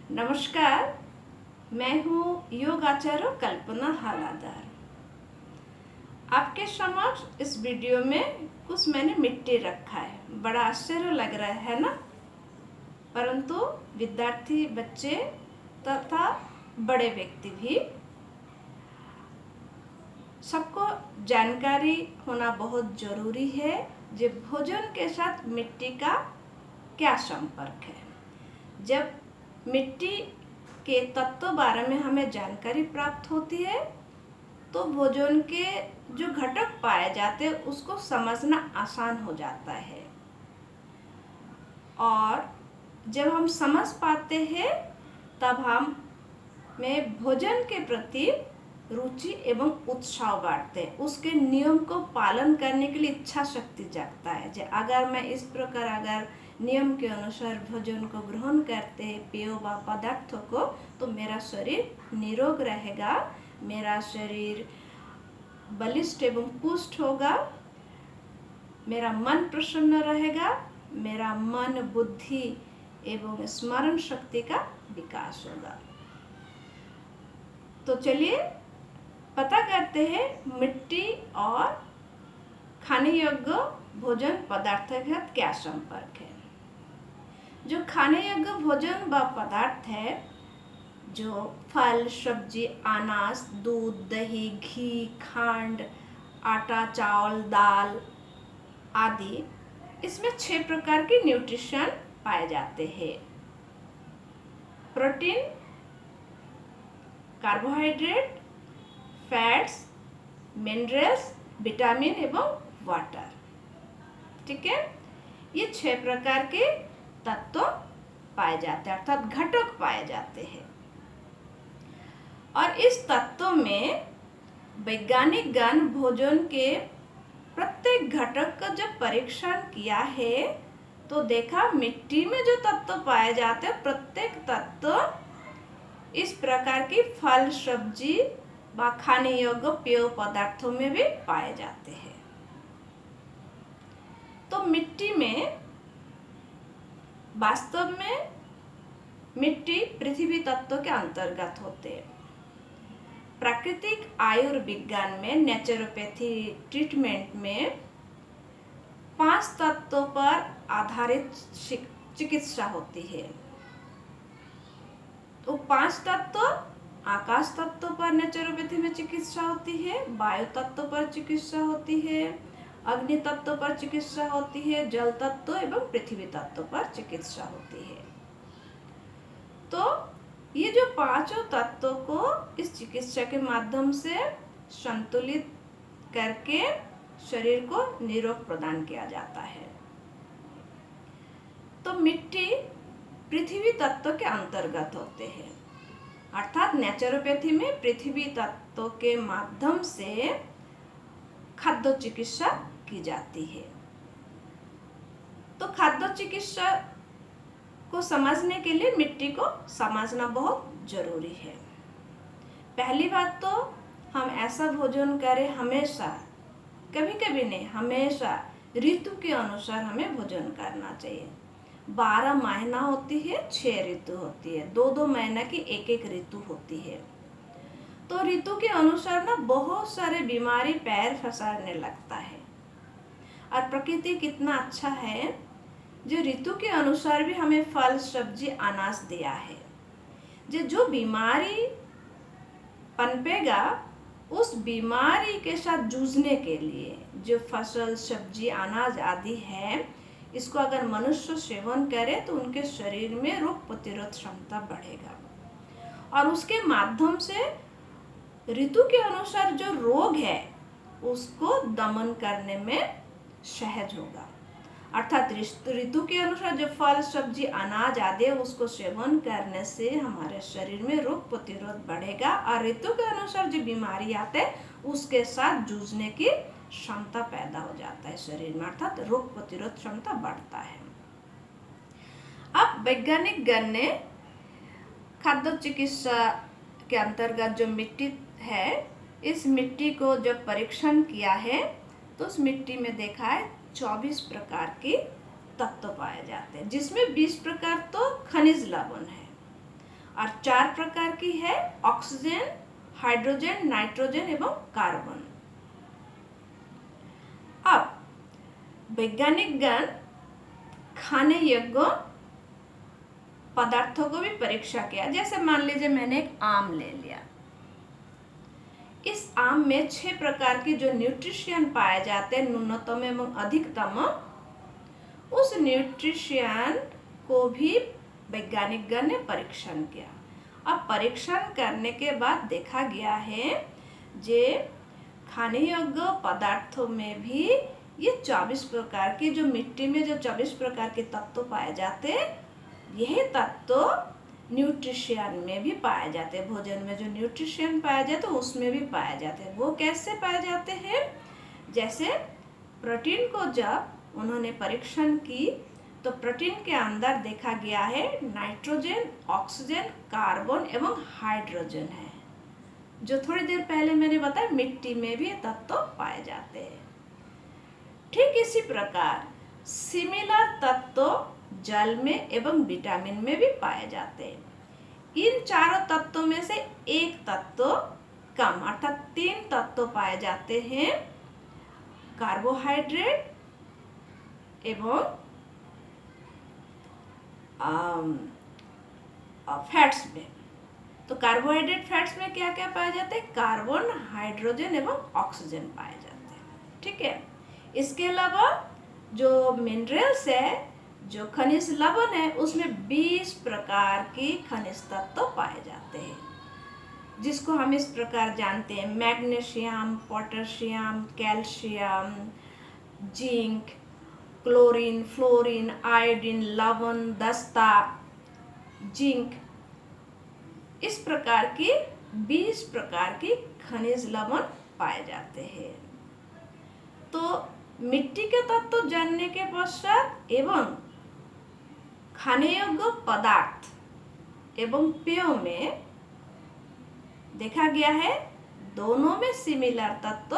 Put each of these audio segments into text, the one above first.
नमस्कार, मैं हूँ योग आचार्य कल्पना हालादार। आपके समक्ष इस वीडियो में कुछ मैंने मिट्टी रखा है। बड़ा आश्चर्य लग रहा है ना? परंतु विद्यार्थी बच्चे तथा बड़े व्यक्ति भी सबको जानकारी होना बहुत जरूरी है कि भोजन के साथ मिट्टी का क्या संपर्क है। जब मिट्टी के तत्व बारे में हमें जानकारी प्राप्त होती है तो भोजन के जो घटक पाए जाते हैं उसको समझना आसान हो जाता है, और जब हम समझ पाते हैं तब हम में भोजन के प्रति रुचि एवं उत्साह बढ़ते हैं। उसके नियम को पालन करने के लिए इच्छा शक्ति जागता है। अगर मैं इस प्रकार अगर नियम के अनुसार भोजन को ग्रहण करते हैं, पेय व पदार्थों को, तो मेरा शरीर निरोग रहेगा, मेरा शरीर बलिष्ठ एवं पुष्ट होगा, मेरा मन प्रसन्न रहेगा, मेरा मन बुद्धि एवं स्मरण शक्ति का विकास होगा। तो चलिए पता करते हैं मिट्टी और खाने योग्य भोजन पदार्थ का क्या संपर्क है। जो खाने योग्य भोजन व पदार्थ है, जो फल, सब्जी, अनाज, दूध, दही, घी, खंड, आटा, चावल, दाल आदि, इसमें 6 प्रकार के न्यूट्रिशन पाए जाते हैं। Protein, carbohydrate, fats, minerals, vitamin एवं वाटर। ठीक है, ये 6 प्रकार के तत्व पाए जाते हैं, अर्थात घटक पाए जाते हैं। और इस तत्व में वैज्ञानिक गण भोजन के प्रत्येक घटक का जब परीक्षण किया है तो देखा मिट्टी में जो तत्व पाए जाते हैं, प्रत्येक तत्व इस प्रकार की फल, सब्जी व खाने योग्य पेय पदार्थों में भी पाए जाते हैं। तो मिट्टी में वास्तव में मिट्टी पृथ्वी तत्व के अंतर्गत होते हैं। प्राकृतिक आयुर्विज्ञान में, नेचुरोपैथी ट्रीटमेंट में 5 तत्वों पर आधारित चिकित्सा होती है। तो 5 तत्व, आकाश तत्व पर नेचुरोपैथी में चिकित्सा होती है, वायु तत्व पर चिकित्सा होती है, अग्नि तत्व पर चिकित्सा होती है, जल तत्व एवं पृथ्वी तत्व पर चिकित्सा होती है। तो ये जो 5 तत्वों को इस चिकित्सा के माध्यम से संतुलित करके शरीर को निरोग प्रदान किया जाता है। तो मिट्टी पृथ्वी तत्व के अंतर्गत होते हैं, अर्थात नेचुरोपैथी में पृथ्वी तत्व के माध्यम से खाद्य चिकित्सा की जाती है। तो खाद्य चिकित्सा को समझने के लिए मिट्टी को समझना बहुत जरूरी है। पहली बात तो हम ऐसा भोजन करें हमेशा, कभी कभी नहीं, हमेशा ऋतु के अनुसार हमें भोजन करना चाहिए। 12 महीना होती है, 6 ऋतु होती है, 2-2 महीना की एक ऋतु होती है। तो ऋतु के अनुसार ना बहुत सारे बीमारी पैर फंसाने लगता है। और प्रकृति कितना अच्छा है जो ऋतु के अनुसार भी हमें फल, सब्जी, अनाज दिया है। जो बीमारी पनपेगा उस बीमारी के साथ जूझने के लिए जो फसल, सब्जी, अनाज आदि है, इसको अगर मनुष्य सेवन करे तो उनके शरीर में रोग प्रतिरोध क्षमता बढ़ेगा, और उसके माध्यम से ऋतु के अनुसार जो रोग है उसको दमन करने में सहज होगा। अर्थात ऋतु के अनुसार जो फल, सब्जी, अनाज आदि उसको सेवन करने से हमारे शरीर में रोग प्रतिरोध बढ़ेगा, और ऋतु के अनुसार जो बीमारी आते हैं उसके साथ जूझने की क्षमता पैदा हो जाता है शरीर में, अर्थात रोग प्रतिरोध क्षमता बढ़ता है। अब वैज्ञानिक गण ने खाद्य चिकित्सा के अंतर्गत जो मिट्टी है, इस मिट्टी को जब परीक्षण किया है तो उस मिट्टी में देखा है 24 प्रकार के तत्व पाए जाते हैं, जिसमें 20 प्रकार तो खनिज लवण है। और 4 प्रकार की है ऑक्सीजन, हाइड्रोजन, नाइट्रोजन एवं कार्बन। अब वैज्ञानिक गण खाने योग्य पदार्थों को भी परीक्षा किया। जैसे मान लीजिए मैंने एक आम ले लिया, इस आम में 6 प्रकार की जो न्यूट्रिशियन पाए जाते हैं न्यूनतम एवं अधिकतम, उस न्यूट्रिशियन को भी वैज्ञानिक गण ने परीक्षण किया। अब परीक्षण करने के बाद देखा गया है जे खाने योग्य पदार्थों में भी ये 24 प्रकार की, जो मिट्टी में जो 24 प्रकार के तत्व पाए जाते हैं, यही तत्व न्यूट्रिशियन में भी पाए जाते हैं। भोजन में जो न्यूट्रिशियन पाए जाते हैं उसमें भी पाए जाते हैं। वो कैसे पाए जाते हैं? जैसे प्रोटीन को जब उन्होंने परीक्षण की तो प्रोटीन के अंदर देखा गया है नाइट्रोजन, ऑक्सीजन, कार्बन एवं हाइड्रोजन है, जो थोड़ी देर पहले मैंने बताया मिट्टी में भी तत्व पाए जाते हैं। ठीक इसी प्रकार सिमिलर तत्व जल में एवं विटामिन में भी पाए जाते हैं। इन चारों तत्वों में से एक तत्व कम, अर्थात 3 तत्व पाए जाते हैं कार्बोहाइड्रेट एवं फैट्स में। तो कार्बोहाइड्रेट फैट्स में क्या क्या पाए जाते हैं? कार्बन, हाइड्रोजन एवं ऑक्सीजन पाए जाते हैं। ठीक है, इसके अलावा जो मिनरल्स है, जो खनिज लवण है, उसमें 20 प्रकार की खनिज तत्व पाए जाते हैं, जिसको हम इस प्रकार जानते हैं magnesium, potassium, calcium, zinc, chlorine, fluorine, iodine, लवण, दस्ता, जिंक। इस प्रकार की 20 प्रकार की खनिज लवण पाए जाते हैं। तो मिट्टी के तत्व जानने के पश्चात एवं खाने योग्य पदार्थ एवं पेयों में देखा गया है दोनों में सिमिलर तत्व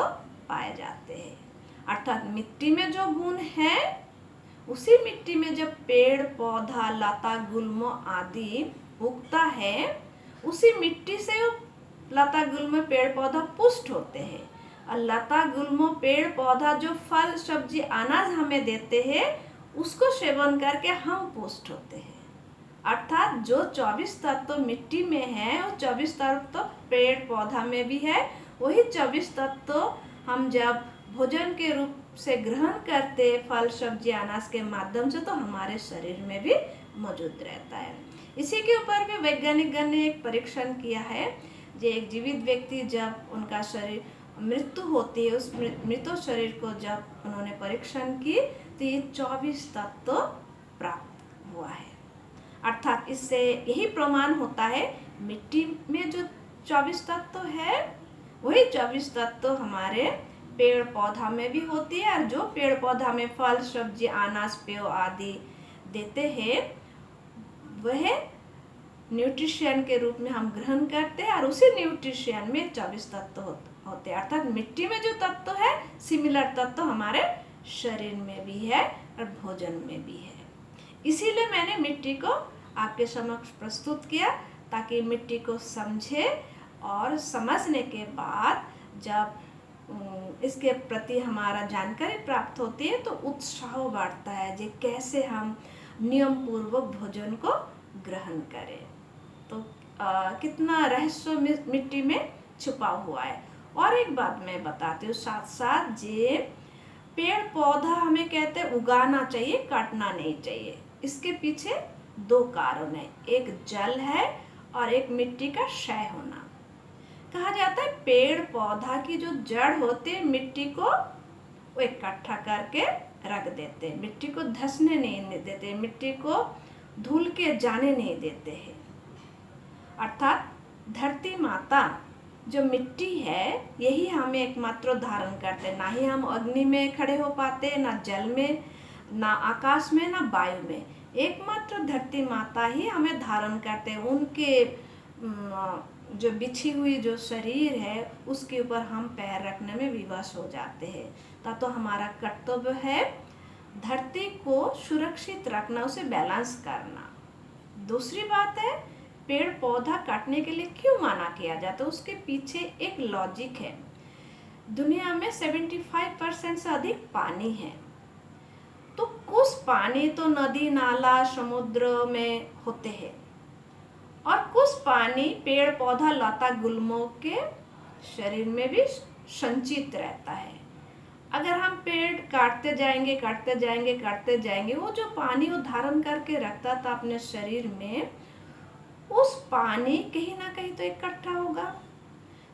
पाए जाते हैं। अर्थात मिट्टी में जो गुण है, उसी मिट्टी में जब पेड़ पौधा, लता गुल्म आदि उगता है, उसी मिट्टी से लता गुल्म पेड़ पौधा पुष्ट होते हैं। और लता गुल्म पेड़ पौधा जो फल सब्जी अनाज हमें देते हैं, उसको सेवन करके हम पुष्ट होते हैं। अर्थात जो 24 तत्व मिट्टी में है, वो 24 तत्व पेड़ पौधा में भी है। वही 24 तत्व हम जब भोजन के रूप से ग्रहण करते फल सब्जी अनाज के माध्यम से, तो हमारे शरीर में भी मौजूद रहता है। इसी के ऊपर भी वैज्ञानिक गण ने एक परीक्षण किया है। जो एक जीवित व्यक्ति जब उनका शरीर मृत्यु होती है, उस मृत शरीर को जब उन्होंने परीक्षण की तो ये 24 तत्व प्राप्त हुआ है। अर्थात इससे यही प्रमाण होता है मिट्टी में जो 24 तत्व है, वही 24 तत्व हमारे पेड़ पौधा में भी होती है। और जो पेड़ पौधा में फल सब्जी अनाज पेय आदि देते हैं, वह न्यूट्रिशियन के रूप में हम ग्रहण करते हैं। और उसी न्यूट्रिशियन में 24 तत्व होते हैं। अर्थात मिट्टी में जो तत्व है, सिमिलर तत्व हमारे शरीर में भी है और भोजन में भी है। इसीलिए मैंने मिट्टी को आपके समक्ष प्रस्तुत किया, ताकि मिट्टी को समझे और समझने के बाद जब इसके प्रति हमारा जानकारी प्राप्त होती है तो उत्साह बढ़ता है कि कैसे हम नियम पूर्वक भोजन को ग्रहण करें। तो कितना रहस्य मिट्टी में छुपा हुआ है। और एक बात मैं बताती हूँ साथ साथ, जे पेड़ पौधा हमें कहते हैं उगाना चाहिए, काटना नहीं चाहिए। इसके पीछे 2 कारण है, एक जल है और एक मिट्टी का क्षय होना। कहा जाता है पेड़ पौधा की जो जड़ होती है, मिट्टी को वो इकट्ठा करके रख देते हैं, मिट्टी को धंसने नहीं देते, मिट्टी को धुल के जाने नहीं देते हैं। अर्थात धरती माता जो मिट्टी है, यही हमें एकमात्र धारण करते हैं। ना ही हम अग्नि में खड़े हो पाते, ना जल में, ना आकाश में, ना वायु में। एकमात्र धरती माता ही हमें धारण करते हैं। उनके जो बिछी हुई जो शरीर है, उसके ऊपर हम पैर रखने में विवश हो जाते हैं। तो हमारा कर्तव्य है धरती को सुरक्षित रखना, उसे बैलेंस करना। दूसरी बात है पेड़ पौधा काटने के लिए क्यों मना किया जाता है, उसके पीछे एक लॉजिक है। दुनिया में 75% से अधिक पानी है, तो कुछ पानी तो नदी नाला समुद्र में होते हैं और कुछ पानी पेड़ पौधा लता गुल्मों के शरीर में भी संचित रहता है। अगर हम पेड़ काटते जाएंगे, वो जो पानी वो धारण करके रखता था अपने शरीर में, उस पानी कहीं ना कहीं तो इकट्ठा होगा।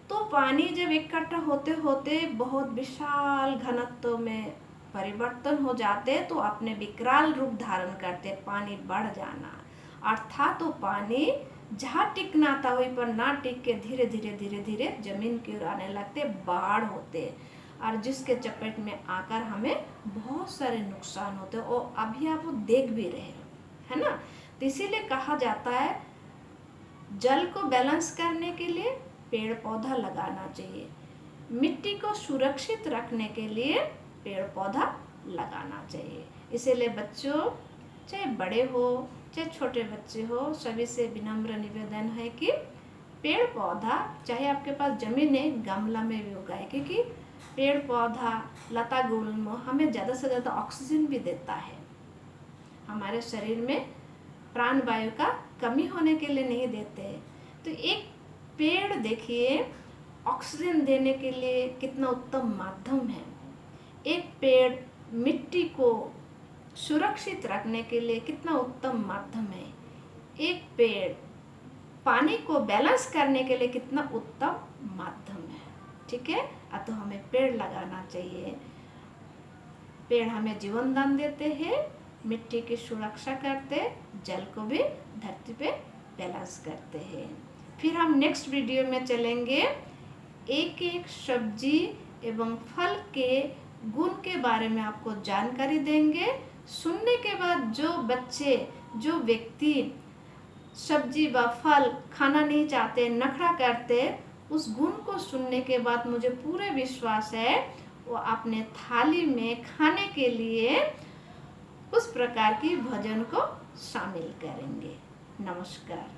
तो पानी जब इकट्ठा होते होते बहुत विशाल घनत्व में परिवर्तन हो जाते तो अपने विकराल रूप धारण करते, पानी बढ़ जाना। अर्थात वो पानी जहाँ टिकना था वहीं पर ना टिक के धीरे धीरे जमीन की ओर आने लगते, बाढ़ होते, और जिसके चपेट में आकर हमें बहुत सारे नुकसान होते और अभी आप वो देख भी रहे हैं, है ना। तो इसीलिए कहा जाता है जल को बैलेंस करने के लिए पेड़ पौधा लगाना चाहिए, मिट्टी को सुरक्षित रखने के लिए पेड़ पौधा लगाना चाहिए। इसीलिए बच्चों, चाहे बड़े हो चाहे छोटे बच्चे हो, सभी से विनम्र निवेदन है कि पेड़ पौधा, चाहे आपके पास जमीन है गमला में भी उगाए, क्योंकि पेड़ पौधा लता गुल्म हमें ज़्यादा से ज़्यादा ऑक्सीजन भी देता है। हमारे शरीर में प्राण वायु का कमी होने के लिए नहीं देते। तो एक पेड़ देखिए ऑक्सीजन देने के लिए कितना उत्तम माध्यम है। एक पेड़ मिट्टी को सुरक्षित रखने के लिए कितना उत्तम माध्यम है। एक पेड़ पानी को बैलेंस करने के लिए कितना उत्तम माध्यम है। ठीक है, तो हमें पेड़ लगाना चाहिए। पेड़ हमें जीवन दान देते हैं, मिट्टी की सुरक्षा करते, जल को भी धरती पे बैलेंस करते हैं। फिर हम नेक्स्ट वीडियो में चलेंगे, एक एक सब्जी एवं फल के गुण के बारे में आपको जानकारी देंगे। सुनने के बाद जो बच्चे, जो व्यक्ति सब्जी व फल खाना नहीं चाहते, नखरा करते, उस गुण को सुनने के बाद मुझे पूरे विश्वास है वो अपने थाली में खाने के लिए उस प्रकार की भोजन को शामिल करेंगे। नमस्कार।